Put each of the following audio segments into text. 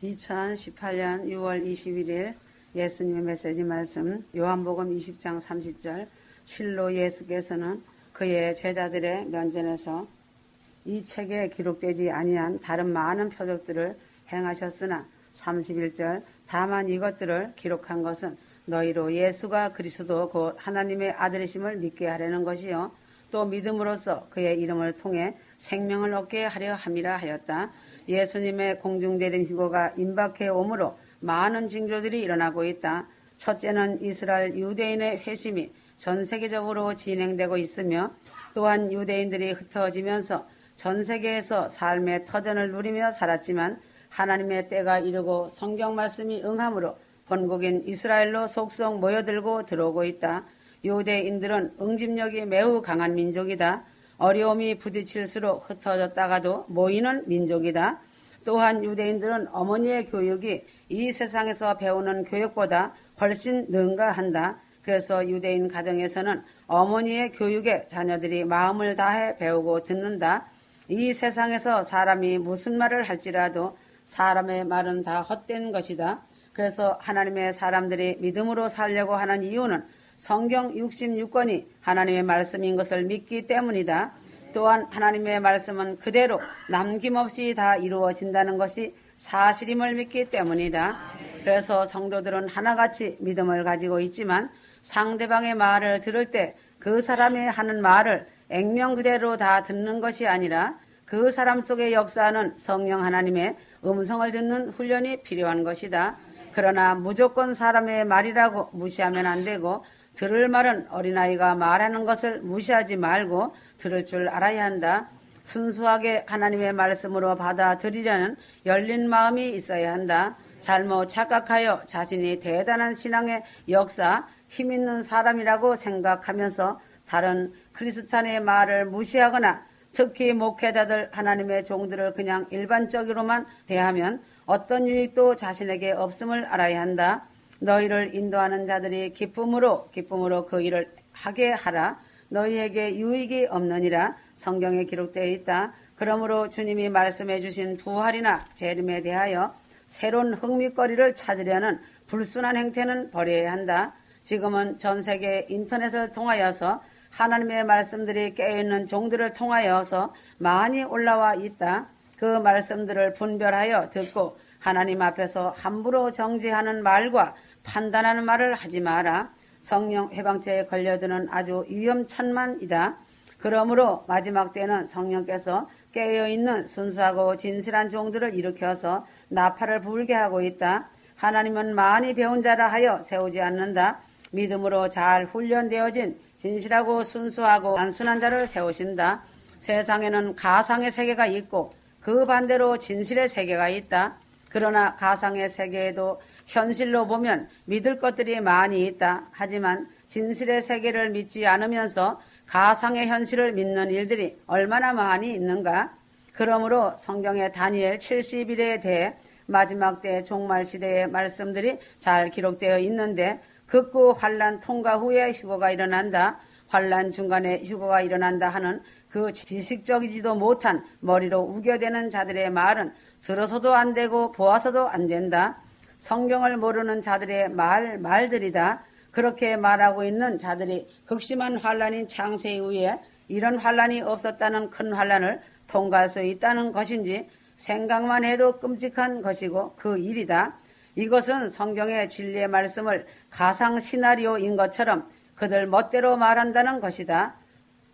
2018년 6월 21일 예수님의 메시지 말씀 요한복음 20장 30절 실로 예수께서는 그의 제자들의 면전에서 이 책에 기록되지 아니한 다른 많은 표적들을 행하셨으나 31절 다만 이것들을 기록한 것은 너희로 예수가 그리스도 곧 하나님의 아들이심을 믿게 하려는 것이요 또 믿음으로써 그의 이름을 통해 생명을 얻게 하려 함이라 하였다. 예수님의 공중재림 휴거가 임박해 오므로 많은 징조들이 일어나고 있다. 첫째는 이스라엘 유대인의 회심이 전 세계적으로 진행되고 있으며 또한 유대인들이 흩어지면서 전 세계에서 삶의 터전을 누리며 살았지만 하나님의 때가 이르고 성경 말씀이 응함으로 본국인 이스라엘로 속속 모여들고 들어오고 있다. 유대인들은 응집력이 매우 강한 민족이다. 어려움이 부딪힐수록 흩어졌다가도 모이는 민족이다. 또한 유대인들은 어머니의 교육이 이 세상에서 배우는 교육보다 훨씬 능가한다. 그래서 유대인 가정에서는 어머니의 교육에 자녀들이 마음을 다해 배우고 듣는다. 이 세상에서 사람이 무슨 말을 할지라도 사람의 말은 다 헛된 것이다. 그래서 하나님의 사람들이 믿음으로 살려고 하는 이유는 성경 66권이 하나님의 말씀인 것을 믿기 때문이다. 또한 하나님의 말씀은 그대로 남김없이 다 이루어진다는 것이 사실임을 믿기 때문이다. 그래서 성도들은 하나같이 믿음을 가지고 있지만 상대방의 말을 들을 때 그 사람이 하는 말을 액면 그대로 다 듣는 것이 아니라 그 사람 속에 역사하는 성령 하나님의 음성을 듣는 훈련이 필요한 것이다. 그러나 무조건 사람의 말이라고 무시하면 안 되고 들을 말은 어린아이가 말하는 것을 무시하지 말고 들을 줄 알아야 한다. 순수하게 하나님의 말씀으로 받아들이려는 열린 마음이 있어야 한다. 잘못 착각하여 자신이 대단한 신앙의 역사, 힘있는 사람이라고 생각하면서 다른 크리스찬의 말을 무시하거나 특히 목회자들 하나님의 종들을 그냥 일반적으로만 대하면 어떤 유익도 자신에게 없음을 알아야 한다. 너희를 인도하는 자들이 기쁨으로 그 일을 하게 하라. 너희에게 유익이 없느니라. 성경에 기록되어 있다. 그러므로 주님이 말씀해 주신 부활이나 재림에 대하여 새로운 흥미거리를 찾으려는 불순한 행태는 버려야 한다. 지금은 전 세계 인터넷을 통하여서 하나님의 말씀들이 깨어있는 종들을 통하여서 많이 올라와 있다. 그 말씀들을 분별하여 듣고 하나님 앞에서 함부로 정죄하는 말과 판단하는 말을 하지 마라. 성령 해방죄에 걸려드는 아주 위험천만이다. 그러므로 마지막 때는 성령께서 깨어있는 순수하고 진실한 종들을 일으켜서 나팔을 불게 하고 있다. 하나님은 많이 배운 자라 하여 세우지 않는다. 믿음으로 잘 훈련되어진 진실하고 순수하고 단순한 자를 세우신다. 세상에는 가상의 세계가 있고 그 반대로 진실의 세계가 있다. 그러나 가상의 세계에도 현실로 보면 믿을 것들이 많이 있다. 하지만 진실의 세계를 믿지 않으면서 가상의 현실을 믿는 일들이 얼마나 많이 있는가. 그러므로 성경의 다니엘 70일에 대해 마지막 때 종말 시대의 말씀들이 잘 기록되어 있는데 극구 환란 통과 후에 휴거가 일어난다. 환란 중간에 휴거가 일어난다 하는 그 지식적이지도 못한 머리로 우겨대는 자들의 말은 들어서도 안 되고 보아서도 안 된다. 성경을 모르는 자들의 말들이다. 그렇게 말하고 있는 자들이 극심한 환란인 창세 이후에 이런 환란이 없었다는 큰 환란을 통과할 수 있다는 것인지 생각만 해도 끔찍한 것이고 그 일이다. 이것은 성경의 진리의 말씀을 가상 시나리오인 것처럼 그들 멋대로 말한다는 것이다.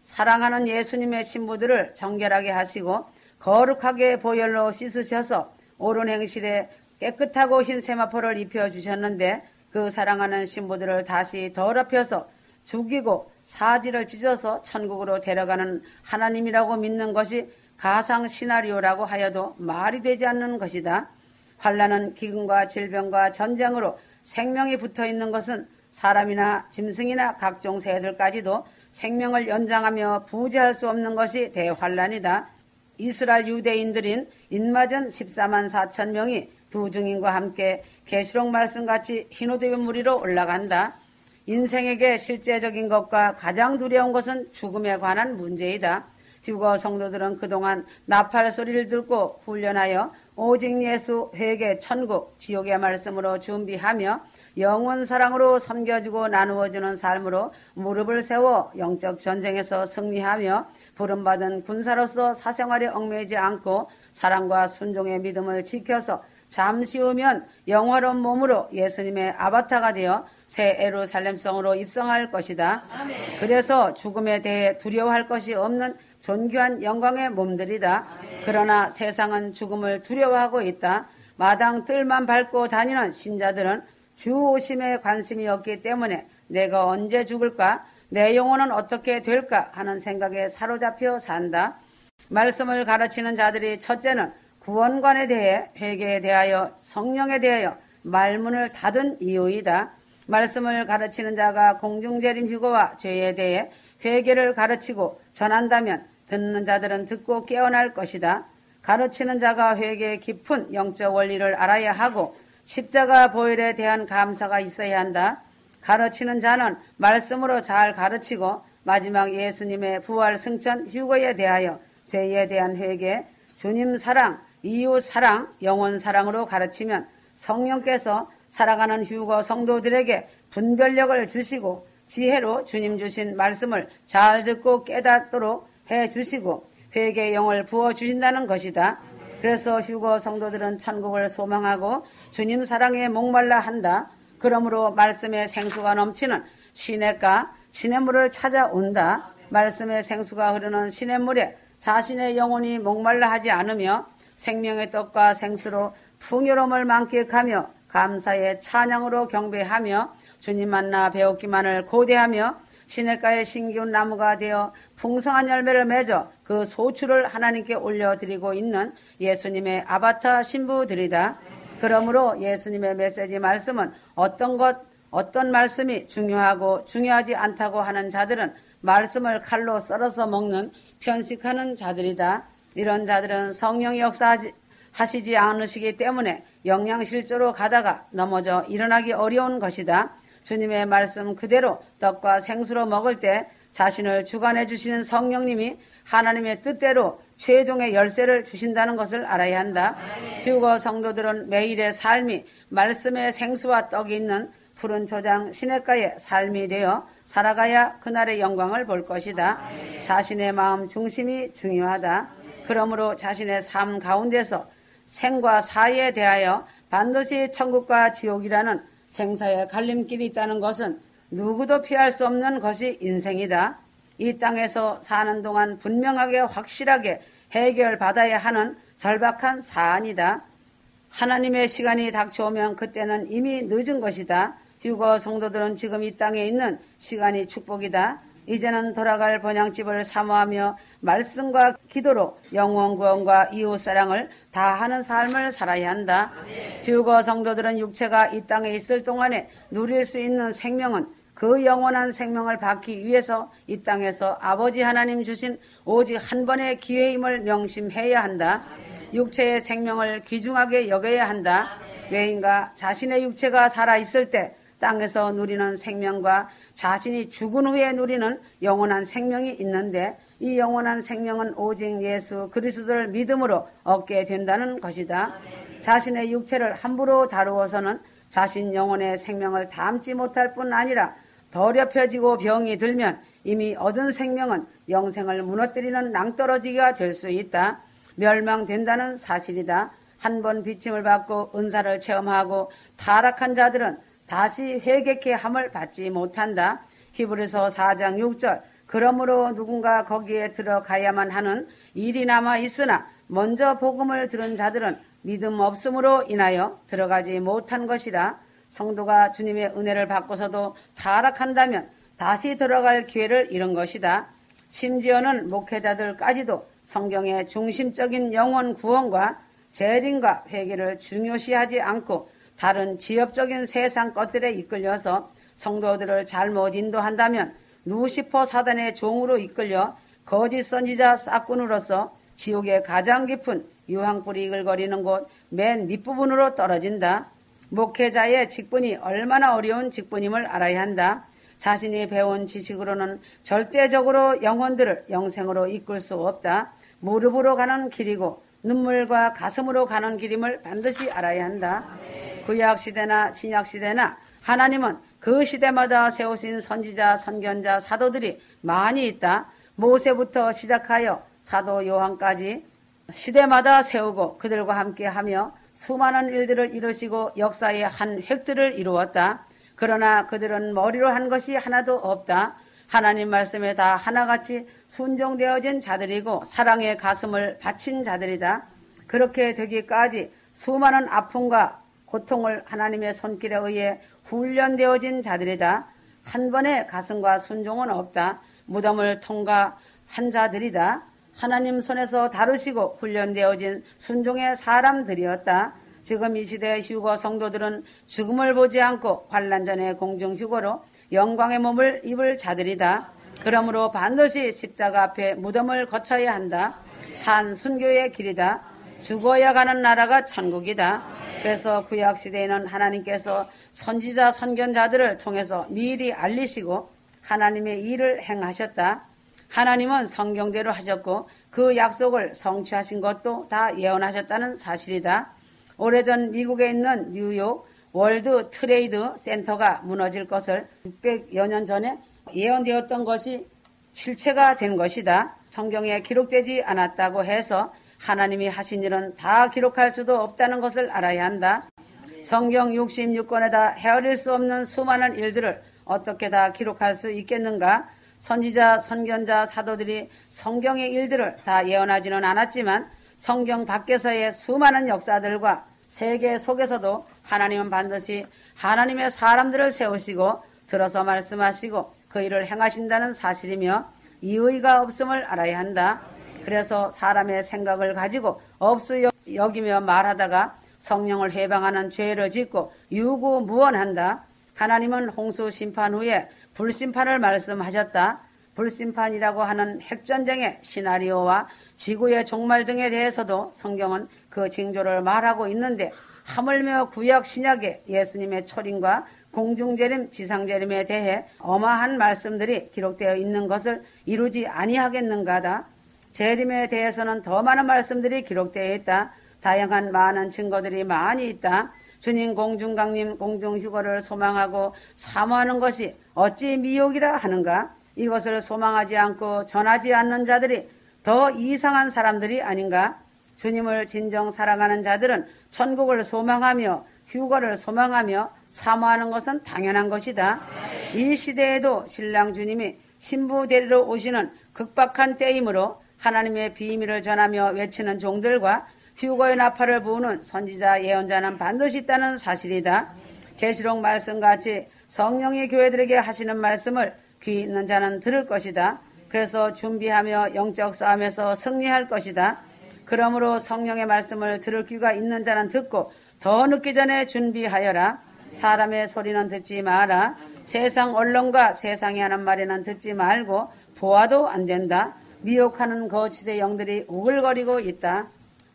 사랑하는 예수님의 신부들을 정결하게 하시고 거룩하게 보혈로 씻으셔서 옳은 행실에 깨끗하고 흰 세마포를 입혀주셨는데 그 사랑하는 신부들을 다시 더럽혀서 죽이고 사지를 찢어서 천국으로 데려가는 하나님이라고 믿는 것이 가상 시나리오라고 하여도 말이 되지 않는 것이다. 환난은 기근과 질병과 전쟁으로 생명이 붙어있는 것은 사람이나 짐승이나 각종 새들까지도 생명을 연장하며 부재할 수 없는 것이 대환란이다. 이스라엘 유대인들인 인마전 14만 4천 명이 두 증인과 함께 계시록 말씀같이 흰옷 입은 무리로 올라간다. 인생에게 실제적인 것과 가장 두려운 것은 죽음에 관한 문제이다. 휴거 성도들은 그동안 나팔 소리를 듣고 훈련하여 오직 예수, 회개, 천국, 지옥의 말씀으로 준비하며 영원 사랑으로 섬겨주고 나누어주는 삶으로 무릎을 세워 영적 전쟁에서 승리하며 부름받은 군사로서 사생활에 얽매이지 않고 사랑과 순종의 믿음을 지켜서 잠시 후면 영화로운 몸으로 예수님의 아바타가 되어 새 예루살렘성으로 입성할 것이다. 아멘. 그래서 죽음에 대해 두려워할 것이 없는 존귀한 영광의 몸들이다. 아멘. 그러나 세상은 죽음을 두려워하고 있다. 마당 뜰만 밟고 다니는 신자들은 주 오심에 관심이 없기 때문에 내가 언제 죽을까? 내 영혼은 어떻게 될까? 하는 생각에 사로잡혀 산다. 말씀을 가르치는 자들이 첫째는 구원관에 대해, 회개에 대하여, 성령에 대하여 말문을 닫은 이유이다. 말씀을 가르치는 자가 공중재림 휴거와 죄에 대해 회개를 가르치고 전한다면 듣는 자들은 듣고 깨어날 것이다. 가르치는 자가 회개의 깊은 영적 원리를 알아야 하고 십자가 보혈에 대한 감사가 있어야 한다. 가르치는 자는 말씀으로 잘 가르치고 마지막 예수님의 부활 승천 휴거에 대하여 죄에 대한 회개, 주님 사랑, 이웃 사랑, 영혼 사랑으로 가르치면 성령께서 살아가는 휴거 성도들에게 분별력을 주시고 지혜로 주님 주신 말씀을 잘 듣고 깨닫도록 해주시고 회개의 영을 부어주신다는 것이다. 그래서 휴거 성도들은 천국을 소망하고 주님 사랑에 목말라 한다. 그러므로 말씀의 생수가 넘치는 시냇가, 시냇물을 찾아온다. 말씀의 생수가 흐르는 시냇물에 자신의 영혼이 목말라 하지 않으며 생명의 떡과 생수로 풍요로움을 만끽하며 감사의 찬양으로 경배하며 주님 만나 배웠기만을 고대하며 시냇가의 신기운 나무가 되어 풍성한 열매를 맺어 그 소출을 하나님께 올려드리고 있는 예수님의 아바타 신부들이다. 그러므로 예수님의 메시지 말씀은 어떤 말씀이 중요하고 중요하지 않다고 하는 자들은 말씀을 칼로 썰어서 먹는 편식하는 자들이다. 이런 자들은 성령이 역사하시지 않으시기 때문에 영양실조로 가다가 넘어져 일어나기 어려운 것이다. 주님의 말씀 그대로 떡과 생수로 먹을 때 자신을 주관해 주시는 성령님이 하나님의 뜻대로 최종의 열쇠를 주신다는 것을 알아야 한다. 휴거 성도들은 매일의 삶이 말씀의 생수와 떡이 있는 푸른 초장 시냇가의 삶이 되어 살아가야 그날의 영광을 볼 것이다. 자신의 마음 중심이 중요하다. 그러므로 자신의 삶 가운데서 생과 사에 대하여 반드시 천국과 지옥이라는 생사의 갈림길이 있다는 것은 누구도 피할 수 없는 것이 인생이다. 이 땅에서 사는 동안 분명하게 확실하게 해결받아야 하는 절박한 사안이다. 하나님의 시간이 닥쳐오면 그때는 이미 늦은 것이다. 휴거 성도들은 지금 이 땅에 있는 시간이 축복이다. 이제는 돌아갈 번향집을 사모하며 말씀과 기도로 영원 구원과 이웃사랑을 다하는 삶을 살아야 한다. 휴거 성도들은 육체가 이 땅에 있을 동안에 누릴 수 있는 생명은 그 영원한 생명을 받기 위해서 이 땅에서 아버지 하나님 주신 오직 한 번의 기회임을 명심해야 한다. 육체의 생명을 귀중하게 여겨야 한다. 왜인가? 자신의 육체가 살아있을 때 땅에서 누리는 생명과 자신이 죽은 후에 누리는 영원한 생명이 있는데 이 영원한 생명은 오직 예수 그리스도를 믿음으로 얻게 된다는 것이다. 자신의 육체를 함부로 다루어서는 자신 영혼의 생명을 담지 못할 뿐 아니라 더럽혀지고 병이 들면 이미 얻은 생명은 영생을 무너뜨리는 낭떠러지가 될 수 있다. 멸망된다는 사실이다. 한 번 비침을 받고 은사를 체험하고 타락한 자들은 다시 회개케 함을 받지 못한다. 히브리서 4장 6절 그러므로 누군가 거기에 들어가야만 하는 일이 남아 있으나 먼저 복음을 들은 자들은 믿음 없음으로 인하여 들어가지 못한 것이라. 성도가 주님의 은혜를 받고서도 타락한다면 다시 들어갈 기회를 잃은 것이다. 심지어는 목회자들까지도 성경의 중심적인 영혼 구원과 재림과 회개를 중요시하지 않고 다른 지엽적인 세상 것들에 이끌려서 성도들을 잘못 인도한다면 루시퍼 사단의 종으로 이끌려 거짓 선지자 싹군으로서 지옥의 가장 깊은 유황불이 이글거리는 곳 맨 밑부분으로 떨어진다. 목회자의 직분이 얼마나 어려운 직분임을 알아야 한다. 자신이 배운 지식으로는 절대적으로 영혼들을 영생으로 이끌 수 없다. 무릎으로 가는 길이고 눈물과 가슴으로 가는 길임을 반드시 알아야 한다. 구약 시대나 신약 시대나 하나님은 그 시대마다 세우신 선지자, 선견자, 사도들이 많이 있다. 모세부터 시작하여 사도 요한까지 시대마다 세우고 그들과 함께하며 수많은 일들을 이루시고 역사의 한 획들을 이루었다. 그러나 그들은 머리로 한 것이 하나도 없다. 하나님 말씀에 다 하나같이 순종되어진 자들이고 사랑의 가슴을 바친 자들이다. 그렇게 되기까지 수많은 아픔과 고통을 하나님의 손길에 의해 훈련되어진 자들이다. 한 번의 가슴과 순종은 없다. 무덤을 통과한 자들이다. 하나님 손에서 다루시고 훈련되어진 순종의 사람들이었다. 지금 이 시대 휴거 성도들은 죽음을 보지 않고 환난 전의 공중 휴거로 영광의 몸을 입을 자들이다. 그러므로 반드시 십자가 앞에 무덤을 거쳐야 한다. 산 순교의 길이다. 죽어야 가는 나라가 천국이다. 그래서 구약 시대에는 하나님께서 선지자 선견자들을 통해서 미리 알리시고 하나님의 일을 행하셨다. 하나님은 성경대로 하셨고 그 약속을 성취하신 것도 다 예언하셨다는 사실이다. 오래전 미국에 있는 뉴욕 월드 트레이드 센터가 무너질 것을 600여 년 전에 예언되었던 것이 실체가 된 것이다. 성경에 기록되지 않았다고 해서 하나님이 하신 일은 다 기록할 수도 없다는 것을 알아야 한다. 성경 66권에다 헤아릴 수 없는 수많은 일들을 어떻게 다 기록할 수 있겠는가? 선지자, 선견자, 사도들이 성경의 일들을 다 예언하지는 않았지만 성경 밖에서의 수많은 역사들과 세계 속에서도 하나님은 반드시 하나님의 사람들을 세우시고 들어서 말씀하시고 그 일을 행하신다는 사실이며 이의가 없음을 알아야 한다. 그래서 사람의 생각을 가지고 없수 여기며 말하다가 성령을 해방하는 죄를 짓고 유구무원한다. 하나님은 홍수 심판 후에 불심판을 말씀하셨다. 불심판이라고 하는 핵전쟁의 시나리오와 지구의 종말 등에 대해서도 성경은 그 징조를 말하고 있는데 하물며 구약 신약의 예수님의 초림과 공중재림, 지상재림에 대해 어마한 말씀들이 기록되어 있는 것을 이루지 아니하겠는가다. 재림에 대해서는 더 많은 말씀들이 기록되어 있다. 다양한 많은 증거들이 많이 있다. 주님 공중강림, 공중휴거를 소망하고 사모하는 것이 어찌 미혹이라 하는가? 이것을 소망하지 않고 전하지 않는 자들이 더 이상한 사람들이 아닌가? 주님을 진정 사랑하는 자들은 천국을 소망하며 휴거를 소망하며 사모하는 것은 당연한 것이다. 이 시대에도 신랑 주님이 신부 데리러 오시는 극박한 때이므로 하나님의 비밀을 전하며 외치는 종들과 휴거의 나팔을 부으는 선지자 예언자는 반드시 있다는 사실이다. 계시록 말씀같이 성령이 교회들에게 하시는 말씀을 귀 있는 자는 들을 것이다. 그래서 준비하며 영적 싸움에서 승리할 것이다. 그러므로 성령의 말씀을 들을 귀가 있는 자는 듣고 더 늦기 전에 준비하여라. 사람의 소리는 듣지 마라. 세상 언론과 세상이 하는 말에는 듣지 말고 보아도 안 된다. 미혹하는 거짓의 영들이 우글거리고 있다.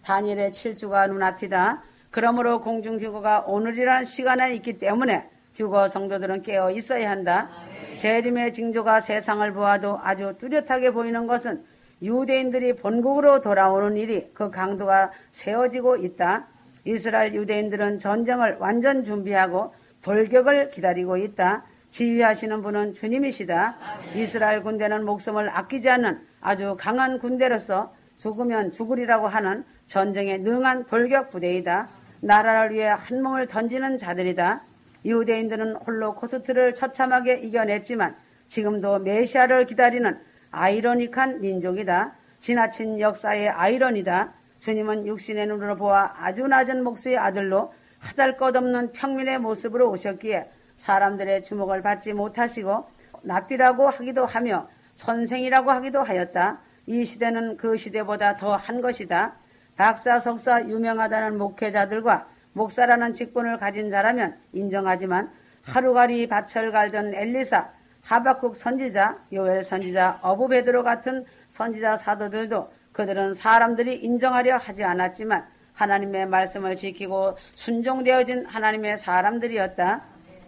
다니엘의 7주가 눈앞이다. 그러므로 공중휴거가 오늘이라는 시간에 있기 때문에 휴거 성도들은 깨어 있어야 한다. 재림의 징조가 세상을 보아도 아주 뚜렷하게 보이는 것은 유대인들이 본국으로 돌아오는 일이 그 강도가 세워지고 있다. 이스라엘 유대인들은 전쟁을 완전 준비하고 돌격을 기다리고 있다. 지휘하시는 분은 주님이시다. 이스라엘 군대는 목숨을 아끼지 않는 아주 강한 군대로서 죽으면 죽으리라고 하는 전쟁에 능한 돌격 부대이다. 나라를 위해 한 몸을 던지는 자들이다. 유대인들은 홀로코스트를 처참하게 이겨냈지만 지금도 메시아를 기다리는 아이러닉한 민족이다. 지나친 역사의 아이러니다. 주님은 육신의 눈으로 보아 아주 낮은 목수의 아들로 하잘것없는 평민의 모습으로 오셨기에 사람들의 주목을 받지 못하시고 납비라고 하기도 하며 선생이라고 하기도 하였다. 이 시대는 그 시대보다 더 한 것이다. 박사, 석사, 유명하다는 목회자들과 목사라는 직분을 가진 자라면 인정하지만 하루가리 밭을 갈던 엘리사, 하박국 선지자, 요엘 선지자, 어부 베드로 같은 선지자 사도들도 그들은 사람들이 인정하려 하지 않았지만 하나님의 말씀을 지키고 순종되어진 하나님의 사람들이었다.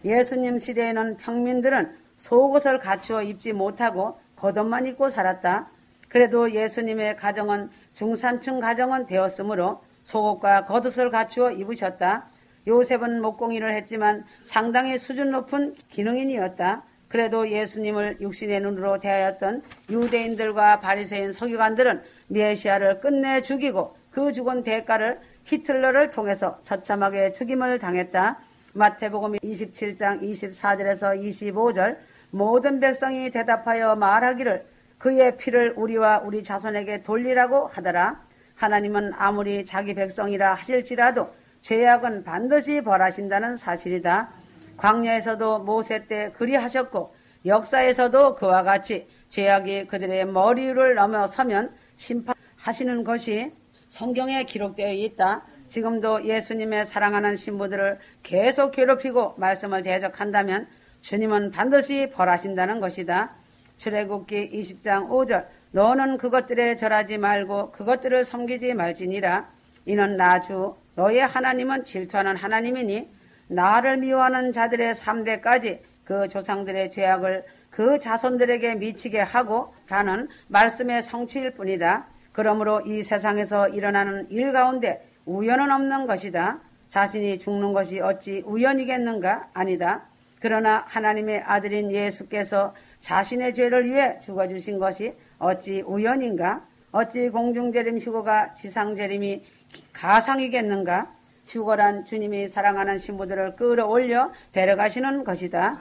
예수님 시대에는 평민들은 속옷을 갖추어 입지 못하고 겉옷만 입고 살았다. 그래도 예수님의 가정은 중산층 가정은 되었으므로 속옷과 겉옷을 갖추어 입으셨다. 요셉은 목공일을 했지만 상당히 수준 높은 기능인이었다. 그래도 예수님을 육신의 눈으로 대하였던 유대인들과 바리새인 서기관들은 메시아를 끝내 죽이고 그 죽은 대가를 히틀러를 통해서 처참하게 죽임을 당했다. 마태복음 27장 24절에서 25절 모든 백성이 대답하여 말하기를 그의 피를 우리와 우리 자손에게 돌리라고 하더라. 하나님은 아무리 자기 백성이라 하실지라도 죄악은 반드시 벌하신다는 사실이다. 광야에서도 모세 때 그리하셨고 역사에서도 그와 같이 죄악이 그들의 머리 위를 넘어서면 심판하시는 것이 성경에 기록되어 있다. 지금도 예수님의 사랑하는 신부들을 계속 괴롭히고 말씀을 대적한다면 주님은 반드시 벌하신다는 것이다. 출애굽기 20장 5절 너는 그것들에 절하지 말고 그것들을 섬기지 말지니라. 이는 나 주 너의 하나님은 질투하는 하나님이니 나를 미워하는 자들의 3대까지 그 조상들의 죄악을 그 자손들에게 미치게 하고 라는 말씀의 성취일 뿐이다. 그러므로 이 세상에서 일어나는 일 가운데 우연은 없는 것이다. 자신이 죽는 것이 어찌 우연이겠는가? 아니다. 그러나 하나님의 아들인 예수께서 자신의 죄를 위해 죽어주신 것이 어찌 우연인가? 어찌 공중재림 휴거가 지상재림이 가상이겠는가? 휴거란 주님이 사랑하는 신부들을 끌어올려 데려가시는 것이다.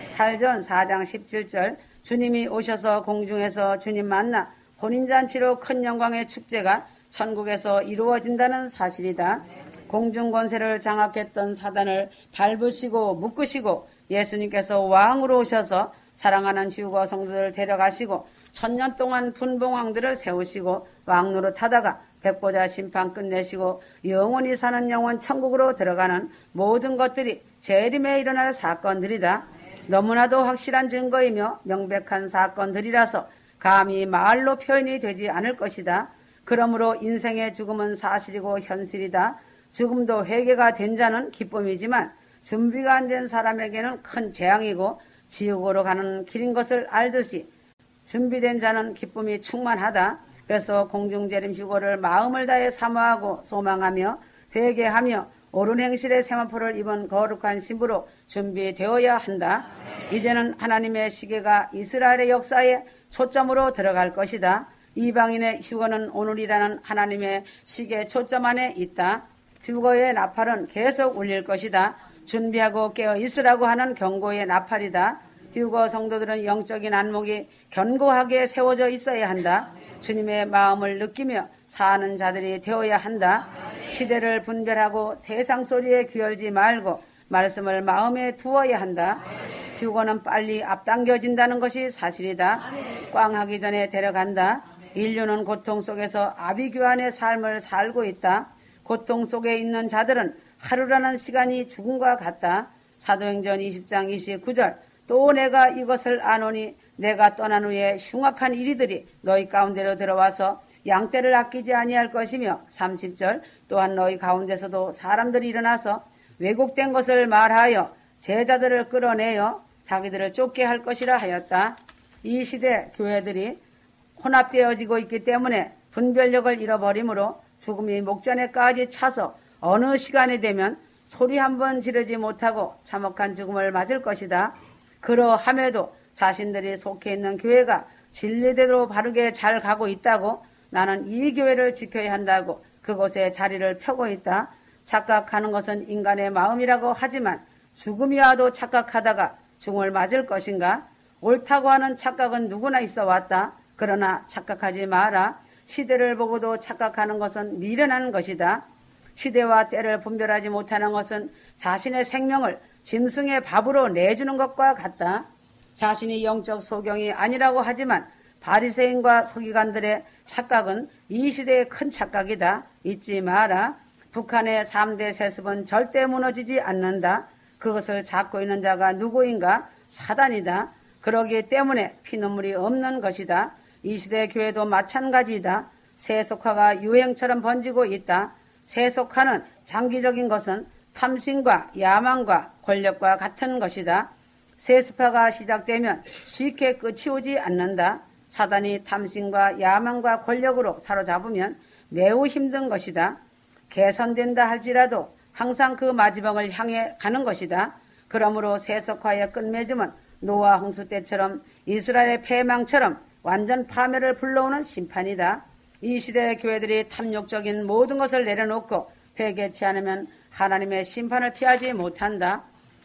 살전 4장 17절 주님이 오셔서 공중에서 주님 만나 혼인잔치로 큰 영광의 축제가 천국에서 이루어진다는 사실이다. 공중권세를 장악했던 사단을 밟으시고 묶으시고 예수님께서 왕으로 오셔서 사랑하는 휴거 성도들을 데려가시고 천년 동안 분봉왕들을 세우시고 왕노릇하다가 백보자 심판 끝내시고 영원히 사는 영원 천국으로 들어가는 모든 것들이 재림에 일어날 사건들이다. 너무나도 확실한 증거이며 명백한 사건들이라서 감히 말로 표현이 되지 않을 것이다. 그러므로 인생의 죽음은 사실이고 현실이다. 죽음도 회개가 된 자는 기쁨이지만 준비가 안 된 사람에게는 큰 재앙이고 지옥으로 가는 길인 것을 알듯이 준비된 자는 기쁨이 충만하다. 그래서 공중재림 휴거를 마음을 다해 사모하고 소망하며 회개하며 옳은 행실의 세마포를 입은 거룩한 신부로 준비되어야 한다. 이제는 하나님의 시계가 이스라엘의 역사에 초점으로 들어갈 것이다. 이방인의 휴거는 오늘이라는 하나님의 시계 초점 안에 있다. 휴거의 나팔은 계속 울릴 것이다. 준비하고 깨어 있으라고 하는 경고의 나팔이다. 휴거 성도들은 영적인 안목이 견고하게 세워져 있어야 한다. 주님의 마음을 느끼며 사는 자들이 되어야 한다. 시대를 분별하고 세상 소리에 귀열지 말고 말씀을 마음에 두어야 한다. 휴거는 빨리 앞당겨진다는 것이 사실이다. 꽝하기 전에 데려간다. 인류는 고통 속에서 아비규환의 삶을 살고 있다. 고통 속에 있는 자들은 하루라는 시간이 죽음과 같다. 사도행전 20장 29절 또 내가 이것을 아노니 내가 떠난 후에 흉악한 이리들이 너희 가운데로 들어와서 양떼를 아끼지 아니할 것이며 30절 또한 너희 가운데서도 사람들이 일어나서 왜곡된 것을 말하여 제자들을 끌어내어 자기들을 쫓게 할 것이라 하였다. 이 시대 교회들이 혼합되어지고 있기 때문에 분별력을 잃어버리므로 죽음이 목전에까지 차서 어느 시간이 되면 소리 한번 지르지 못하고 참혹한 죽음을 맞을 것이다. 그러함에도 자신들이 속해 있는 교회가 진리대로 바르게 잘 가고 있다고 나는 이 교회를 지켜야 한다고 그곳에 자리를 펴고 있다. 착각하는 것은 인간의 마음이라고 하지만 죽음이 와도 착각하다가 죽음을 맞을 것인가? 옳다고 하는 착각은 누구나 있어 왔다. 그러나 착각하지 마라. 시대를 보고도 착각하는 것은 미련한 것이다. 시대와 때를 분별하지 못하는 것은 자신의 생명을 짐승의 밥으로 내주는 것과 같다. 자신이 영적 소경이 아니라고 하지만 바리새인과 서기관들의 착각은 이 시대의 큰 착각이다. 잊지 마라. 북한의 3대 세습은 절대 무너지지 않는다. 그것을 잡고 있는 자가 누구인가? 사단이다. 그러기 때문에 피눈물이 없는 것이다. 이 시대 교회도 마찬가지이다. 세속화가 유행처럼 번지고 있다. 세속화는 장기적인 것은 탐심과 야망과 권력과 같은 것이다. 세습화가 시작되면 쉽게 끝이 오지 않는다. 사단이 탐심과 야망과 권력으로 사로잡으면 매우 힘든 것이다. 개선된다 할지라도 항상 그 마지막을 향해 가는 것이다. 그러므로 세속화의 끝맺음은 노아 홍수 때처럼 이스라엘의 패망처럼 완전 파멸을 불러오는 심판이다. 이 시대의 교회들이 탐욕적인 모든 것을 내려놓고 회개치 않으면 하나님의 심판을 피하지 못한다.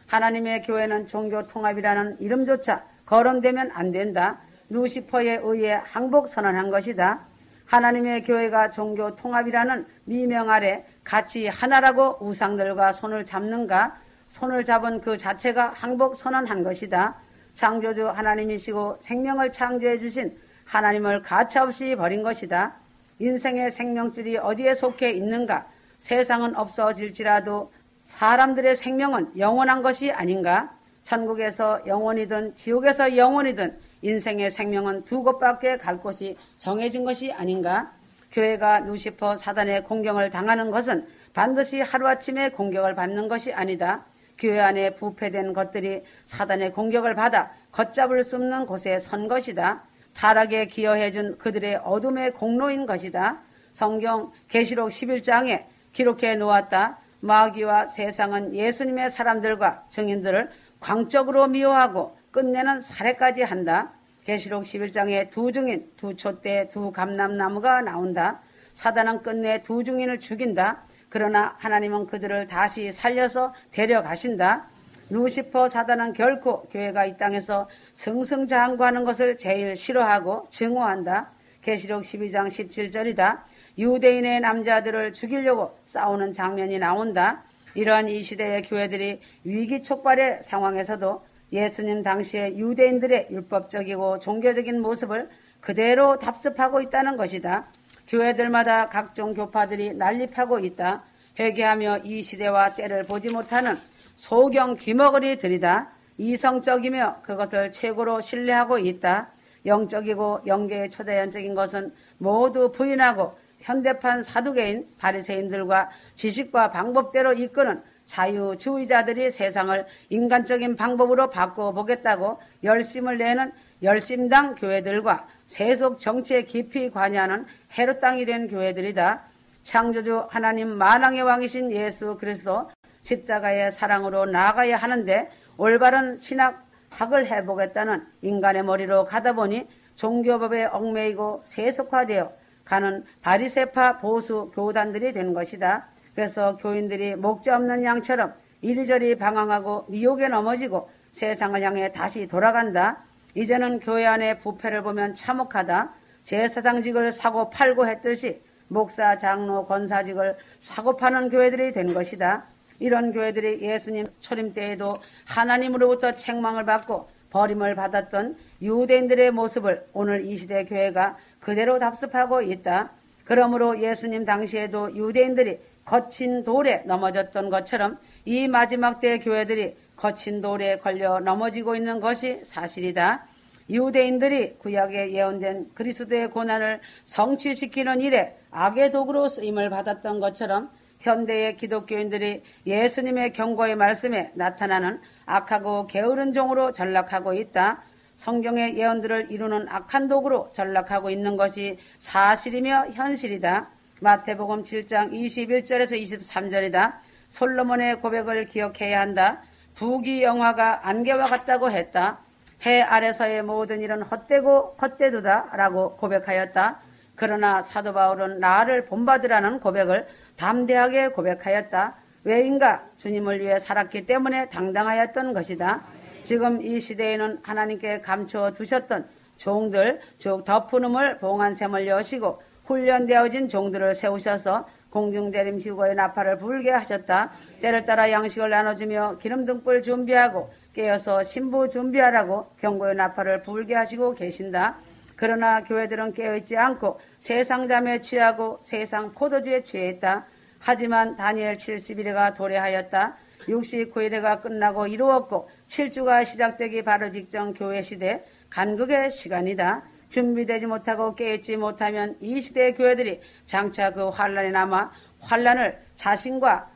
하나님의 교회는 종교 통합이라는 이름조차 거론되면 안 된다. 루시퍼에 의해 항복 선언한 것이다. 하나님의 교회가 종교 통합이라는 미명 아래 같이 하나라고 우상들과 손을 잡는가? 손을 잡은 그 자체가 항복 선언한 것이다. 창조주 하나님이시고 생명을 창조해 주신 하나님을 가차없이 버린 것이다. 인생의 생명줄이 어디에 속해 있는가? 세상은 없어질지라도 사람들의 생명은 영원한 것이 아닌가? 천국에서 영원이든 지옥에서 영원이든 인생의 생명은 두 곳밖에 갈 곳이 정해진 것이 아닌가? 교회가 루시퍼 사단의 공경을 당하는 것은 반드시 하루아침에 공격을 받는 것이 아니다. 교회 안에 부패된 것들이 사단의 공격을 받아 걷잡을 수 없는 곳에 선 것이다. 타락에 기여해준 그들의 어둠의 공로인 것이다. 성경 계시록 11장에 기록해 놓았다. 마귀와 세상은 예수님의 사람들과 증인들을 광적으로 미워하고 끝내는 살해까지 한다. 계시록 11장에 두 증인, 두 촛대, 두 감람나무가 나온다. 사단은 끝내 두 증인을 죽인다. 그러나 하나님은 그들을 다시 살려서 데려가신다. 루시퍼 사단은 결코 교회가 이 땅에서 승승장구하는 것을 제일 싫어하고 증오한다. 계시록 12장 17절이다. 유대인의 남자들을 죽이려고 싸우는 장면이 나온다. 이러한 이 시대의 교회들이 위기 촉발의 상황에서도 예수님 당시의 유대인들의 율법적이고 종교적인 모습을 그대로 답습하고 있다는 것이다. 교회들마다 각종 교파들이 난립하고 있다. 회개하며 이 시대와 때를 보지 못하는 소경 귀머거리들이다. 이성적이며 그것을 최고로 신뢰하고 있다. 영적이고 영계의 초자연적인 것은 모두 부인하고 현대판 사두개인 바리새인들과 지식과 방법대로 이끄는 자유주의자들이 세상을 인간적인 방법으로 바꿔보겠다고 열심을 내는 열심당 교회들과 세속 정치에 깊이 관여하는 헤롯당이 된 교회들이다. 창조주 하나님 만왕의 왕이신 예수 그리스도 십자가의 사랑으로 나아가야 하는데 올바른 신학학을 해보겠다는 인간의 머리로 가다 보니 종교법에 얽매이고 세속화되어 가는 바리새파 보수 교단들이 된 것이다. 그래서 교인들이 목자 없는 양처럼 이리저리 방황하고 미혹에 넘어지고 세상을 향해 다시 돌아간다. 이제는 교회 안의 부패를 보면 참혹하다. 제사장직을 사고 팔고 했듯이 목사, 장로, 권사직을 사고 파는 교회들이 된 것이다. 이런 교회들이 예수님 초림 때에도 하나님으로부터 책망을 받고 버림을 받았던 유대인들의 모습을 오늘 이 시대 교회가 그대로 답습하고 있다. 그러므로 예수님 당시에도 유대인들이 거친 돌에 넘어졌던 것처럼 이 마지막 때 교회들이 거친 돌에 걸려 넘어지고 있는 것이 사실이다. 유대인들이 구약에 예언된 그리스도의 고난을 성취시키는 일에 악의 도구로 쓰임을 받았던 것처럼 현대의 기독교인들이 예수님의 경고의 말씀에 나타나는 악하고 게으른 종으로 전락하고 있다. 성경의 예언들을 이루는 악한 도구로 전락하고 있는 것이 사실이며 현실이다. 마태복음 7장 21절에서 23절이다. 솔로몬의 고백을 기억해야 한다. 부귀영화가 안개와 같다고 했다. 해 아래서의 모든 일은 헛되고 헛되도다 라고 고백하였다. 그러나 사도 바울은 나를 본받으라는 고백을 담대하게 고백하였다. 왜인가? 주님을 위해 살았기 때문에 당당하였던 것이다. 지금 이 시대에는 하나님께 감추어 두셨던 종들, 즉 덮은음을 봉한샘을 여시고 훈련되어진 종들을 세우셔서 공중재림시고의 나팔을 불게 하셨다. 때를 따라 양식을 나눠주며 기름등불 준비하고 깨어서 신부 준비하라고 경고의 나팔을 불게 하시고 계신다. 그러나 교회들은 깨어있지 않고 세상 잠에 취하고 세상 포도주에 취해있다. 하지만 다니엘 70일에가 도래하였다. 69일에가 끝나고 이루었고 7주가 시작되기 바로 직전 교회 시대 간극의 시간이다. 준비되지 못하고 깨있지 못하면 이 시대의 교회들이 장차 그 환란에 남아 환란을 자신과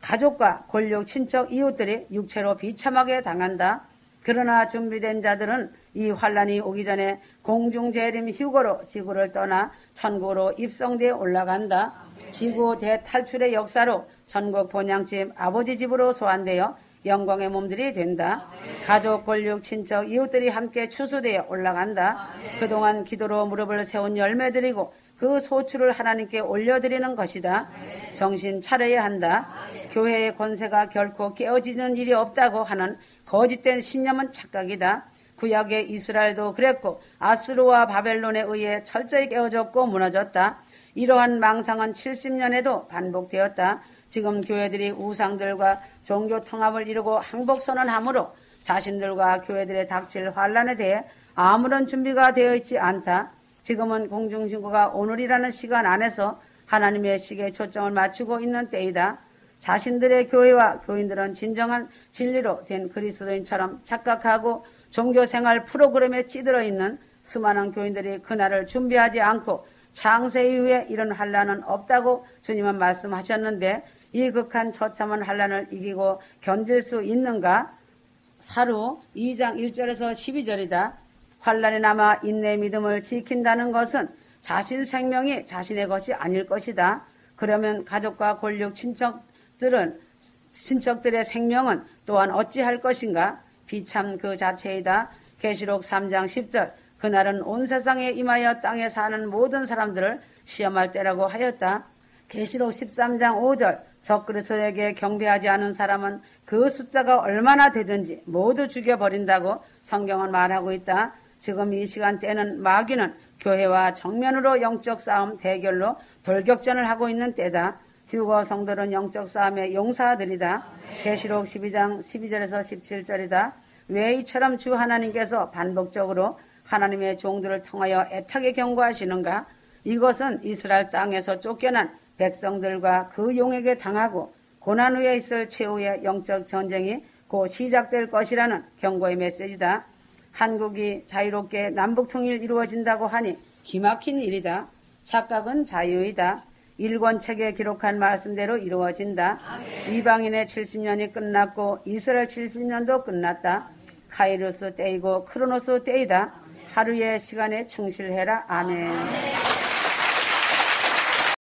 가족과 권력, 친척, 이웃들이 육체로 비참하게 당한다. 그러나 준비된 자들은 이 환란이 오기 전에 공중 재림 휴거로 지구를 떠나 천국으로 입성되어 올라간다. 지구 대탈출의 역사로 천국 본향집 아버지 집으로 소환되어 영광의 몸들이 된다. 가족, 권력, 친척, 이웃들이 함께 추수되어 올라간다. 그동안 기도로 무릎을 세운 열매드리고 그 소출을 하나님께 올려드리는 것이다. 정신 차려야 한다. 교회의 권세가 결코 깨어지는 일이 없다고 하는 거짓된 신념은 착각이다. 구약의 이스라엘도 그랬고 아수르와 바벨론에 의해 철저히 깨어졌고 무너졌다. 이러한 망상은 70년에도 반복되었다. 지금 교회들이 우상들과 종교 통합을 이루고 항복선언함으로 자신들과 교회들의 닥칠 환란에 대해 아무런 준비가 되어 있지 않다. 지금은 공중신고가 오늘이라는 시간 안에서 하나님의 시계에 초점을 맞추고 있는 때이다. 자신들의 교회와 교인들은 진정한 진리로 된 그리스도인처럼 착각하고 종교생활 프로그램에 찌들어 있는 수많은 교인들이 그날을 준비하지 않고 창세 이후에 이런 환란은 없다고 주님은 말씀하셨는데 이 극한 처참한 환란을 이기고 견딜 수 있는가? 사루 2장 1절에서 12절이다. 환란에 남아 인내 믿음을 지킨다는 것은 자신 생명이 자신의 것이 아닐 것이다. 그러면 가족과 권력 친척들의 생명은 또한 어찌할 것인가? 비참 그 자체이다. 계시록 3장 10절 그날은 온 세상에 임하여 땅에 사는 모든 사람들을 시험할 때라고 하였다. 계시록 13장 5절 적그리스도에게 경배하지 않은 사람은 그 숫자가 얼마나 되든지 모두 죽여버린다고 성경은 말하고 있다. 지금 이 시간대는 마귀는 교회와 정면으로 영적 싸움 대결로 돌격전을 하고 있는 때다. 휴거 성도는 영적 싸움의 용사들이다. 계시록 12장 12절에서 17절이다. 왜 이처럼 주 하나님께서 반복적으로 하나님의 종들을 통하여 애타게 경고하시는가? 이것은 이스라엘 땅에서 쫓겨난 백성들과 그 용에게 당하고 고난 후에 있을 최후의 영적 전쟁이 곧 시작될 것이라는 경고의 메시지다. 한국이 자유롭게 남북통일 이루어진다고 하니 기막힌 일이다. 착각은 자유이다. 일권책에 기록한 말씀대로 이루어진다. 이방인의 70년이 끝났고 이스라엘 70년도 끝났다. 카이로스 때이고 크로노스 때이다. 하루의 시간에 충실해라. 아멘.